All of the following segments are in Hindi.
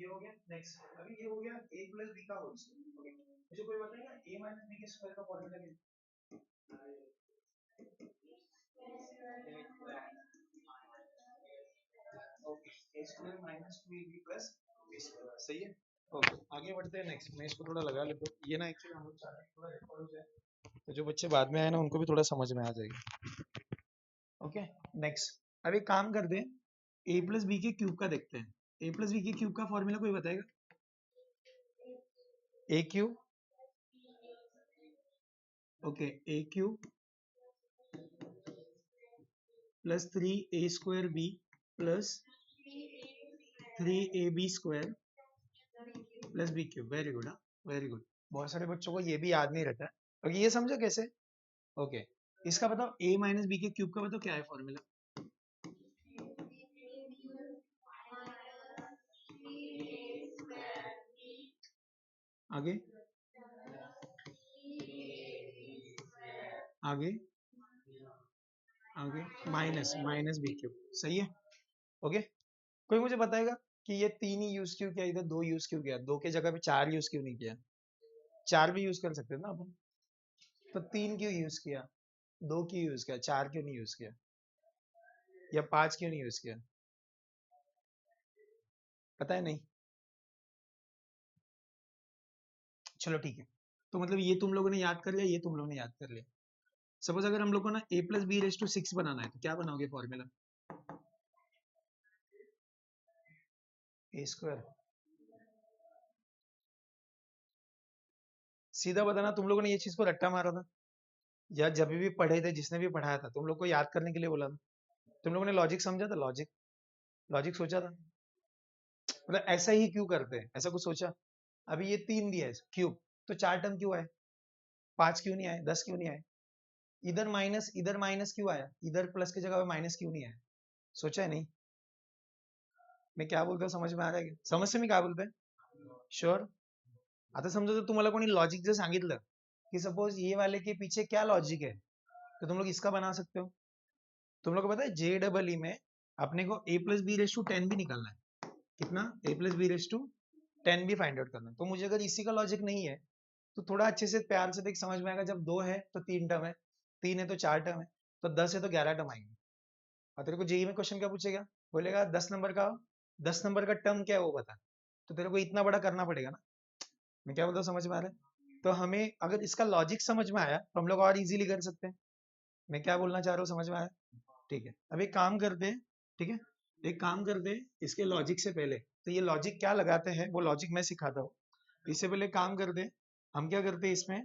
ये हो गया। नेक्स्ट अभी ये हो गया a प्लस बी का होल स्क्वायर। ओके, मुझे कोई बताएगा a माइनस बी के स्क्वायर का फॉर्मूला क्या है? Okay, a square minus 2ab plus b square, सही है। ओके, आगे बढ़ते हैं। नेक्स्ट मैं इसको थोड़ा लगा लेता हूँ, ये ना एक्चुअली हम लोग चाहते हैं थोड़ा रिकॉर्ड हो जाए, तो जो बच्चे बाद में आए ना उनको भी थोड़ा समझ में आ जाएगी। ओके, नेक्स्ट अब एक काम करते हैं, a प्लस बी के क्यूब का देखते हैं। a प्लस बी के क्यूब का फॉर्मूला कोई बताएगा? a cube, okay, a cube plus 3a square b plus 3ab square plus b cube. Very good, हाँ वेरी गुड। बहुत सारे बच्चों को ये भी याद नहीं रहता है। ओके, ये समझो कैसे? ओके, इसका बताओ a माइनस बी के क्यूब का बताओ क्या है फॉर्मूला? आगे आगे आगे माइनस माइनस बी क्यूब, सही है। ओके, कोई मुझे बताएगा कि ये 3 ही यूज क्यों किया, इधर 2 यूज क्यों किया, 2 के जगह पे 4 यूज क्यों नहीं किया? 4 भी यूज कर सकते थे ना अपन, तो 3 क्यों यूज किया, 2 क्यों यूज किया, 4 क्यों नहीं यूज किया, या 5 क्यों नहीं यूज किया? पता है नहीं? चलो ठीक है, तो मतलब ये तुम लोगों ने याद कर लिया, ये तुम लोगों ने याद कर लिया। सपोज अगर हम लोग को ना a plus b raise to 6 बनाना है, तो क्या बनाओगे फॉर्मूला? ए स्क्वायर, सीधा बताना, तुम लोगों ने ये चीज को रट्टा मारा था या जब भी पढ़े थे, जिसने भी पढ़ाया था तुम लोग को याद करने के लिए बोला था? तुम लोगों ने लॉजिक समझा था? लॉजिक लॉजिक सोचा था? मतलब ऐसा ही क्यों करते हैं, ऐसा कुछ सोचा? अभी ये 3 दिया है क्यूब, तो 4 टर्म क्यों आए, 5 क्यों नहीं आए, 10 क्यों नहीं आए? इधर माइनस क्यों आया, इधर प्लस की जगह पे माइनस क्यों नहीं आया? सोचा है नहीं? मैं क्या बोलता हूँ समझ में आ रहा है? समझ से मैं क्या बोलते हैं? श्योर? आता समजा तर तुम्हाला कोणी लॉजिक जर सांगितलं कि सपोज ये वाले के पीछे क्या लॉजिक है, तो तुम लोग इसका बना सकते हो। तुम लोग को पता है जे डबल ई में अपने को a plus b raise to 10 भी निकालना है। कितना? a plus b raise to 10 भी फाइंड आउट करना है। तो मुझे अगर इसी का लॉजिक नहीं है तो थोड़ा अच्छे से प्यार से देख, समझ में आएगा। जब 2 है तो 3 टर्म है, 3 है तो 4 टर्म है, तो 10 है तो 11 टर्म आएंगे। और तेरे को जेई में क्वेश्चन क्या पूछेगा, बोलेगा 10 नंबर का टर्म क्या है वो बता, तो तेरे को इतना बड़ा करना पड़ेगा ना। मैं क्या बोलता हूँ समझ में आ रहा है? तो हमें अगर इसका लॉजिक समझ में आया तो हम लोग और इजीली कर सकते हैं। मैं क्या बोलना चाह रहा हूँ समझ में आया? ठीक है, अब एक काम करते हैं। ठीक है, एक काम करते हैं, इसके लॉजिक से पहले तो ये लॉजिक क्या लगाते हैं वो लॉजिक मैं सिखाता हूँ। इससे पहले काम करते हैं, हम क्या करते हैं इसमें,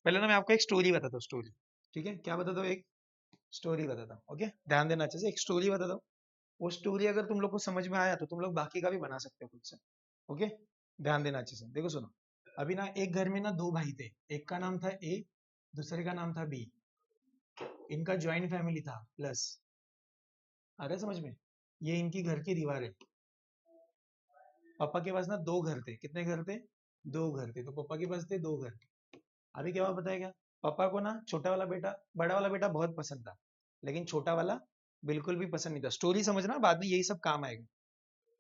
पहले ना मैं आपको एक स्टोरी बताता हूँ। स्टोरी, ठीक है, क्या बताता हूँ, एक स्टोरी बताता हूँ। ओके, ध्यान देना अच्छे से, एक स्टोरी बताता हूँ। वो स्टोरी अगर तुम लोग को समझ में आया तो तुम लोग बाकी का भी बना सकते हो खुद से। ओके, ध्यान देना अच्छे से, देखो सुनो। अभी ना एक घर में ना 2 भाई थे, एक का नाम था ए, दूसरे का नाम था बी। इनका ज्वाइंट फैमिली था प्लस, आ रहा है समझ में? ये इनकी घर की दीवार है। पापा के पास ना 2 घर थे, कितने घर थे? 2 घर थे, तो पापा के पास थे 2 घर। अभी क्या हुआ पता है क्या? पापा को ना छोटा वाला बेटा, बड़ा वाला बेटा बहुत पसंद था, लेकिन छोटा वाला बिल्कुल भी पसंद नहीं था। स्टोरी समझना, बाद में यही सब काम आएगा।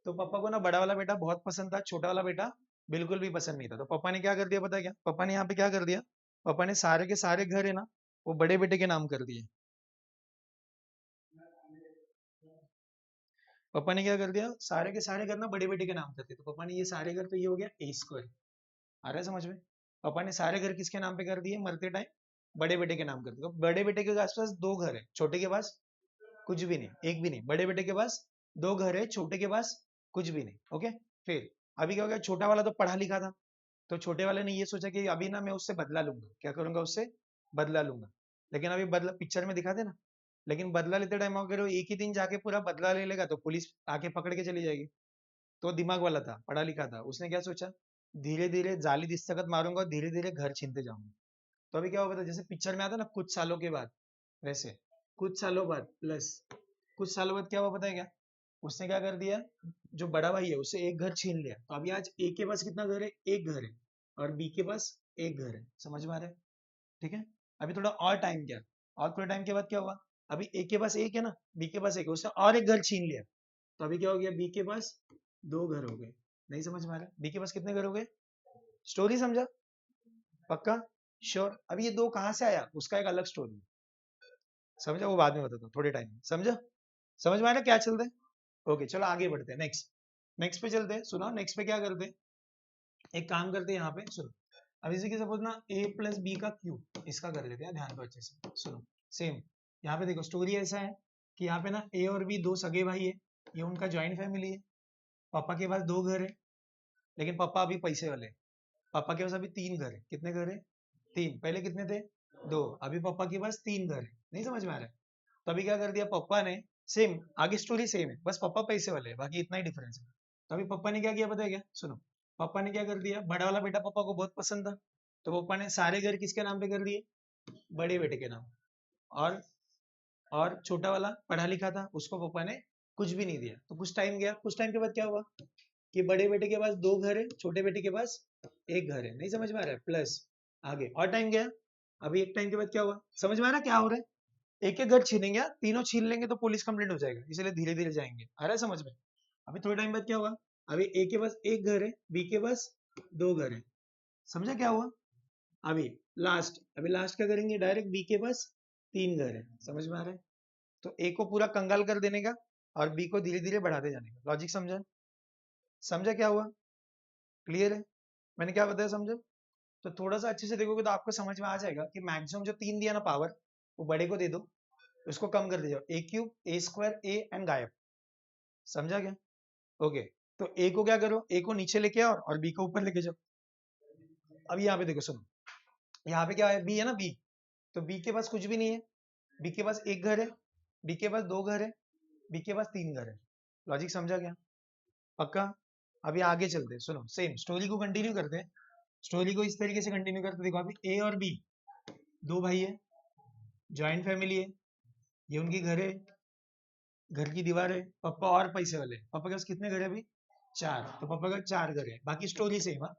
तो पापा को ना बड़ा वाला बेटा बहुत पसंद था, छोटा वाला बेटा बिल्कुल भी पसंद नहीं था। तो पापा ने क्या कर दिया पता है क्या? पापा ने यहाँ पे क्या कर दिया, पापा ने सारे के सारे घर है ना वो बड़े बेटे के नाम कर दिए। पापा ने क्या कर दिया, सारे के सारे घर ना बड़े बेटे के नाम कर दिए। तो पापा ने ये सारे घर, तो ये हो गया ए स्क्वायर। आ रहा है समझ में? पापा ने सारे घर किसके नाम पे कर दिए मरते टाइम? बड़े बेटे के नाम कर दिए। तो बड़े बेटे के आसपास 2 घर है, छोटे के पास कुछ भी नहीं, एक भी नहीं। बड़े बेटे के पास 2 घर है, छोटे के पास कुछ भी नहीं। ओके, फिर अभी क्या हो गया, छोटा वाला तो पढ़ा लिखा था, तो छोटे वाले ने ये सोचा कि अभी ना मैं उससे बदला लूंगा। क्या करूंगा, उससे बदला लूंगा। लेकिन अभी बदला पिक्चर में दिखाते ना, लेकिन बदला लेते टाइम अगर वो एक ही दिन जाके पूरा बदला ले लेगा तो पुलिस आके पकड़ के चली जाएगी। तो दिमाग वाला था, पढ़ा लिखा था, उसने क्या सोचा, धीरे धीरे जाली दस्तखत मारूंगा और धीरे धीरे घर छीनते जाऊंगा। तो अभी क्या होगा, जैसे पिक्चर में आता ना कुछ सालों के बाद, वैसे कुछ सालों बाद प्लस कुछ सालों बाद क्या हुआ पता है क्या? उसने क्या कर दिया, जो बड़ा भाई है उससे एक घर छीन लिया। तो अभी आज ए के पास कितना घर है, एक घर है, और बी के पास एक घर है। समझ में आ रहा है? ठीक है, अभी थोड़ा और टाइम क्या, और थोड़ा टाइम के बाद क्या हुआ, अभी ए के पास एक है ना, बी के पास एक है, उसने और एक घर छीन लिया। तो अभी क्या हो गया, बी के पास 2 घर हो गए। नहीं समझ में आ रहा? बी के पास कितने घर हो गए? स्टोरी समझा? पक्का? श्योर? अब ये दो कहां से आया उसका एक अलग स्टोरी समझा, वो बाद में बताता हूँ थोड़े टाइम में। समझा? समझ में आ रहा क्या चलता है? ओके चलो आगे बढ़ते हैं। नेक्स्ट नेक्स्ट पे चलते हैं। सुनो नेक्स्ट पे क्या करते हैं, एक काम करते हैं यहाँ पे। सुनो अब इसी के सपोज ना a प्लस बी का क्यूब, इसका कर लेते हैं, ध्यान दो अच्छे से। सुनो सेम यहाँ पे देखो, स्टोरी ऐसा है कि यहाँ पे ना a और b दो सगे भाई है, ये उनका ज्वाइंट फैमिली है। पापा के पास दो घर है, लेकिन पापा अभी पैसे वाले हैं। पापा के पास अभी तीन घर है। कितने घर है? तीन। पहले कितने थे? दो। अभी पापा के पास तीन घर है। नहीं समझ में आ रहा है? तो अभी क्या कर दिया पापा ने, सेम आगे स्टोरी सेम है, बस पापा पैसे वाले हैं, बाकी इतना ही डिफरेंस है। तो अभी पापा ने क्या किया पता है क्या? सुनो पापा ने क्या कर दिया, बड़ा वाला बेटा पापा को बहुत पसंद था, तो पापा ने सारे घर किसके नाम पे कर दिए? बड़े बेटे के नाम। और और छोटा वाला पढ़ा लिखा था, उसको पापा ने कुछ भी नहीं दिया। तो कुछ टाइम गया, कुछ टाइम के बाद क्या हुआ कि बड़े बेटे के पास दो घर है, छोटे बेटे के पास एक घर है। नहीं समझ में आ रहा है? प्लस आगे और टाइम गया, अभी एक टाइम के बाद क्या हुआ? समझ में आ रहा है क्या हो रहा है? एक एक घर छीनेंगे, तीनों छीन लेंगे तो पुलिस कंप्लेंट हो जाएगा, इसलिए धीरे धीरे जाएंगे। आ रहा है समझ में? अभी थोड़े टाइम बाद क्या हुआ, अभी ए के पास एक घर है, बी के पास दो घर है। समझा क्या हुआ? अभी लास्ट क्या करेंगे, डायरेक्ट बी के पास तीन घर है। समझ में आ रहा है? तो ए को पूरा कंगाल कर देने का और बी को धीरे धीरे बढ़ाते जाने का। लॉजिक समझा? समझा क्या हुआ? क्लियर है मैंने क्या बताया? समझा? तो थोड़ा सा अच्छे से देखोगे तो आपको समझ में आ जाएगा कि मैक्सिमम जो तीन दिया ना पावर, वो बड़े को दे दो, उसको कम कर दे जाओ, A cube A square A and गायब। समझा क्या? ओके तो ए को क्या करो, ए को नीचे लेके आओ और बी को ऊपर लेके जाओ। अब यहाँ पे देखो सुनो, यहाँ पे क्या है, बी है ना, बी। तो बी के पास कुछ भी नहीं है, बी के पास एक घर है, बी के पास दो घर है, बी के पास तीन घर है। लॉजिक समझा क्या? पक्का? अभी आगे चलते हैं। सुनो सेम स्टोरी को कंटिन्यू करते हैं। स्टोरी को इस तरीके से कंटिन्यू करते, देखो अभी ए और बी दो भाई है, ज्वाइंट फैमिली है, ये उनकी घर है, घर की दीवार है। पापा और पैसे वाले, पापा के पास कितने घर है अभी? चार। तो पापा का चार घर है, बाकी स्टोरी सेम है।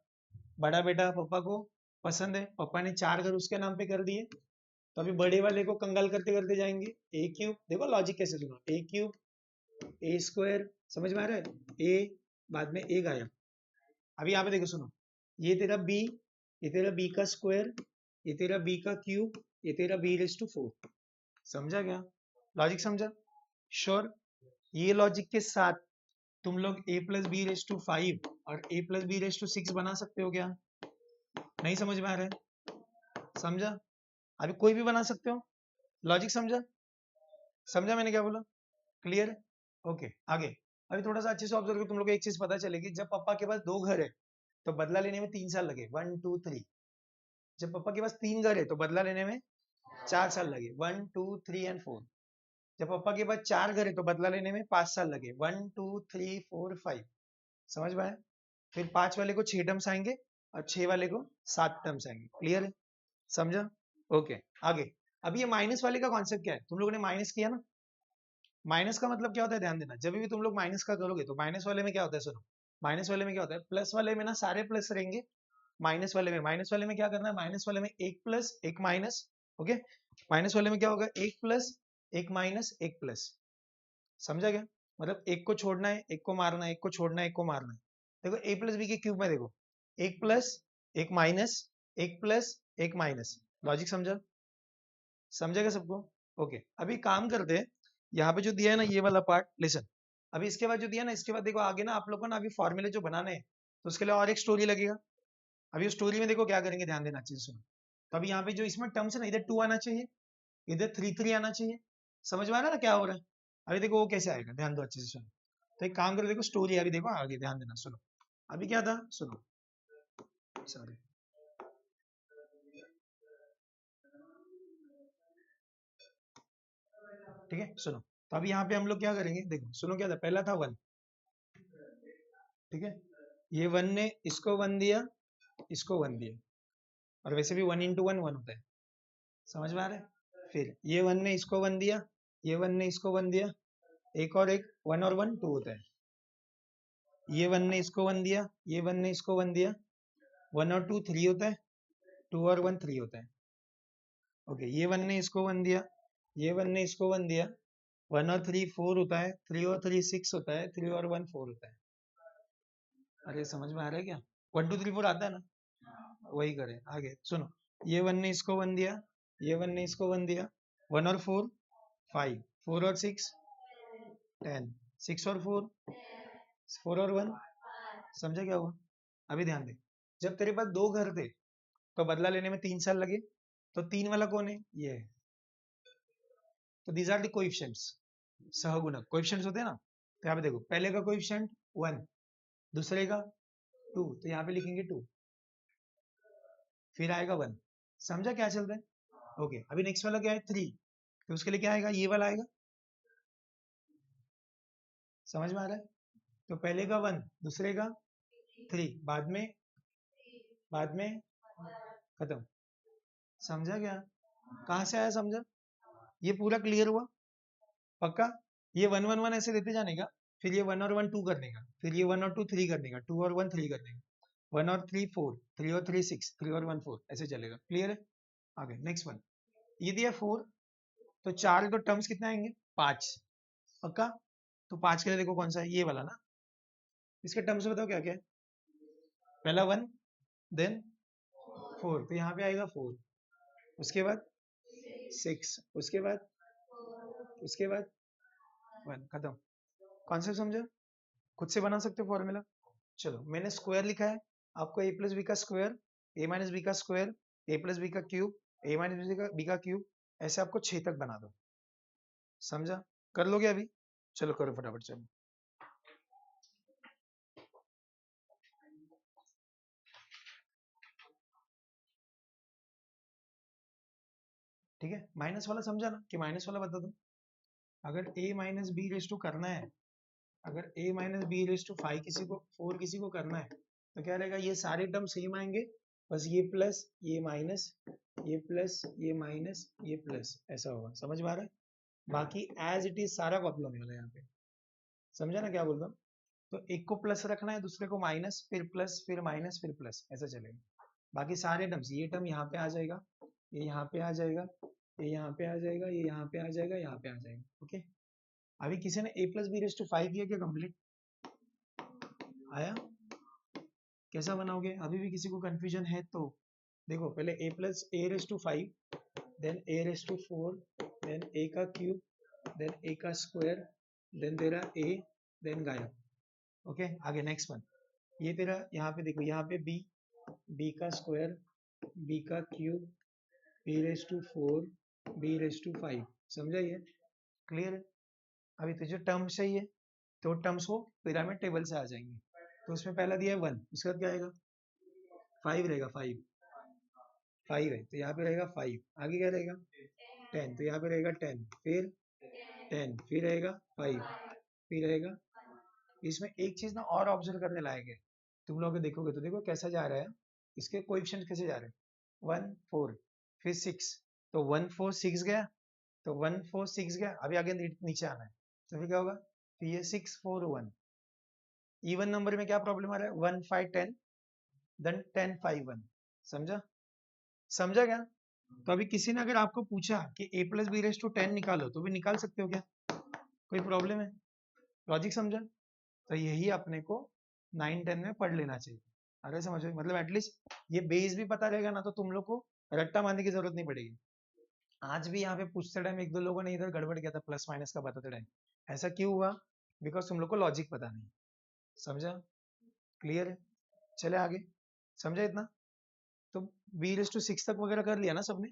बड़ा बेटा पापा को पसंद है, पापा ने चार घर उसके नाम पे कर दिए, तो अभी बड़े वाले को कंगाल करते करते जाएंगे। ए क्यूब, देखो लॉजिक कैसे सुनो, ए क्यूब ए स्क्वायर, समझ में आ रहा है? ए बाद में ए गायब। अभी यहाँ पे देखो सुनो, ये तेरा बी, ये तेरा बी का स्क्वायर, ये तेरा बी का क्यूब, ये तेरा बी रेज टू 4। समझा क्या? लॉजिक समझा? श्योर? ये लॉजिक के साथ तुम लोग a plus b raise to 5 और a plus b raise to 6 बना सकते हो क्या? नहीं समझ में आ रहा है? समझा? अभी कोई भी बना सकते हो। लॉजिक समझा? समझा मैंने क्या बोला? क्लियर? ओके आगे। अभी थोड़ा सा अच्छे से ऑब्जर्व करो, तुम लोग को एक चीज पता चलेगी, जब पापा के पास दो घर है तो बदला लेने में 3 साल लगे, 1 2 3। जब पापा के पास तीन घर है तो बदला लेने में 4 साल लगे, 1 2 3 एंड 4। जब पापा के पास चार घर है तो बदला लेने में 5 साल लगे, 1 2 3 4 5। समझ में आया? फिर पांच वाले को 6 टर्म्स आएंगे और 6 वाले को 7 टर्म्स आएंगे। क्लियर है? समझा? ओके आगे। अभी ये माइनस वाले का कॉन्सेप्ट क्या है, तुम लोगों ने माइनस किया ना, माइनस का मतलब क्या होता है, ध्यान देना। जब भी तुम लोग माइनस का करोगे तो माइनस वाले में क्या होता है, सुनो, माइनस वाले में क्या होता है, प्लस वाले में ना सारे प्लस रहेंगे, माइनस वाले में क्या करना है, माइनस वाले में एक प्लस एक माइनस। ओके माइनस वाले में क्या होगा, एक प्लस एक माइनस एक प्लस। समझा क्या? मतलब एक को छोड़ना है, एक को मारना है, एक को छोड़ना है, एक को मारना है। देखो ए प्लस बी के क्यूब में देखो, एक प्लस एक माइनस, एक प्लस एक माइनस। लॉजिक समझा? समझेगा सबको? ओके अभी काम करते हैं, यहाँ पे जो दिया है ना ये वाला पार्ट, लिसन। अभी इसके बाद जो दिया ना, इसके बाद देखो आगे ना आप लोगों को ना अभी फॉर्मूले जो बनाने हैं, तो उसके लिए और एक स्टोरी लगेगा। अभी स्टोरी में देखो क्या करेंगे, ध्यान देना अच्छे से सुनो। तो अभी यहाँ पे जो इसमें टर्म्स है ना, इधर 2 आना चाहिए, इधर 3 आना चाहिए। समझ में आ रहा है ना क्या हो रहा है? अभी देखो वो कैसे आएगा, ध्यान दो अच्छे से सुनो। तो एक काम करो, देखो स्टोरी अभी देखो आगे, ध्यान देना सुनो। अभी क्या था सुनो, सॉरी, ठीक है सुनो। तो अभी यहाँ पे हम लोग क्या करेंगे, देखो सुनो क्या था, पहला था 1, ठीक है। ये 1 ने इसको 1 दिया, इसको 1 दिया, और वैसे भी 1 इंटू 1 1 होता है। समझ में आ रहा है? फिर ये 1 ने इसको 1 दिया, ये 1 ने इसको 1 दिया, एक और एक 1 और 1 2 होता है। ये 1 ने इसको 1 दिया, ये 1 ने इसको 1 दिया, 1 और 2 3 होता है, 2 और 1 3 होता है। ओके ये 1 ने इसको 1 दिया, ये 1 ने इसको 1 दिया, 1 और 3 4 होता है, 3 और 3 6 होता है, 3 और 1 4 होता है। अरे समझ में आ रहा है क्या? 1 2 3 4 आता है ना, वही करें आगे। सुनो, ये 1 ने इसको 1 दिया, ये 1 ने इसको 1 दिया, 1 और 4 5, 4 और 6 10, 6 और 4 4 और 1, समझा क्या हुआ? अभी ध्यान दे, जब तेरे पास 2 घर थे तो बदला लेने में 3 साल लगे, तो 3 वाला कौन है? ये है। तो दीज आर द कोएफिशिएंट्स, सहगुणक कोएफिशिएंट्स होते हैं ना। तो यहाँ पे देखो, पहले का कोएफिशिएंट 1, दूसरे का 2, तो यहाँ पे लिखेंगे 2, फिर आएगा 1। समझा क्या चल रहा है? ओके, अभी नेक्स्ट वाला क्या है? 3, तो उसके लिए क्या आएगा? ये वाला आएगा। समझ में आ रहा है? तो पहले का 1, दूसरे का 3, बाद में खत्म। समझा क्या? कहाँ से आया समझा? ये पूरा क्लियर हुआ? पक्का? ये 1 1 1 ऐसे देते जाने का, फिर ये 1 और 1 2 करने का, फिर ये 1 और 2 3 करने का, 2 और 1 3 करने का, 1 और 3 4, 3 और 3 6, 3 और 1 4, ऐसे चलेगा। क्लियर है? आगे नेक्स्ट वन, ये दिया 4, तो 4 तो टर्म्स कितने आएंगे? 5। पक्का? तो 5 के लिए देखो कौन सा है? ये वाला ना। इसके टर्म्स बताओ क्या क्या है? पहला 1, देन 4, तो यहाँ पे आएगा 4, उसके बाद 6, उसके बाद 1, खत्म। कॉन्सेप्ट समझो? खुद से बना सकते हो फॉर्मूला। चलो, मैंने स्क्वायर लिखा है, आपको a प्लस बी का स्क्वायर, a माइनस बी का स्क्वायर, a प्लस बी का क्यूब, a माइनस बी का क्यूब, ऐसे आपको 6 तक बना दो। समझा? कर लोगे अभी? चलो करो फटाफट। चलो ठीक है, माइनस वाला समझा ना, कि माइनस वाला बता दो। अगर a minus b raise to करना है, अगर a minus b raise to 5 किसी को 4 किसी को करना है, तो क्या रहेगा? ये सारे टर्म सेम आएंगे, बस ये प्लस ये माइनस, ये प्लस ये माइनस ये प्लस, ऐसा होगा। समझ में आ रहा है? बाकी एज इट इज सारा कॉपी होने वाला है यहाँ पे। समझा ना क्या बोल रहा हूँ? तो एक को प्लस रखना है, दूसरे को माइनस, फिर प्लस, फिर माइनस, फिर प्लस, ऐसा चलेगा। बाकी सारे टर्म्स, ये टर्म यहाँ पे आ जाएगा, ये यहाँ पे आ जाएगा, ये यहाँ पे आ जाएगा, ये यहाँ पे आ जाएगा, यहाँ पे आ जाएगा। ओके, अभी किसी ने a plus b raise to 5 किया क्या? कंप्लीट आया? कैसा बनाओगे? अभी भी किसी को कंफ्यूजन है तो देखो, पहले a plus a raise to 5, then a raise to 4, then a का क्यूब, देन a का स्क्वायर, देन तेरा a, देन गायब। ओके, आगे नेक्स्ट वन, ये तेरा यहाँ पे देखो, यहाँ पे b का स्क्वायर, b का cube, b raise to 4, b raise to 5। समझा ये? क्लियर है? अभी तुझे टर्म्स चाहिए, तो टर्म्स वो पिरामिड टेबल से आ जाएंगे। तो उसमें पहला दिया है 1, उसके बाद क्या आएगा? 5 रहेगा, 5 है, तो यहाँ पे रहेगा 5, आगे क्या रहेगा? 10, तो यहाँ पे रहेगा 10, फिर 10, फिर रहेगा 5, फिर रहेगा। इसमें एक चीज ना और ऑब्जर्व करने लायक है, तुम लोग देखोगे तो देखो कैसा जा रहा है, इसके कोएफिशिएंट कैसे जा रहे हैं? 1 4, फिर 6, तो 1 4 6 गया, तो 1 4 6 गया, अभी आगे नीचे आना है, तो फिर क्या होगा? फिर ये 6 4 1। इवन नंबर में क्या प्रॉब्लम आ रहा है? 1 5 10, देन 10 5 1। समझा? समझा क्या? तो अभी किसी ने अगर आपको पूछा कि a plus b raise to 10 निकालो, तो भी निकाल सकते हो क्या? कोई प्रॉब्लम है? लॉजिक समझा? तो यही अपने को 9 10 में पढ़ लेना चाहिए। अरे समझो, मतलब एटलीस्ट ये बेस भी पता रहेगा ना, तो तुम लोग को रट्टा मारने की जरूरत नहीं पड़ेगी। आज भी यहाँ पे पूछते टाइम एक दो लोगों ने इधर गड़बड़ किया था, प्लस माइनस का बताते टाइम। ऐसा क्यों हुआ? बिकॉज तुम लोग को लॉजिक पता नहीं। समझा? क्लियर है? चले आगे। समझा इतना? तो बी रेस टू 6 तक वगैरह कर लिया ना सबने?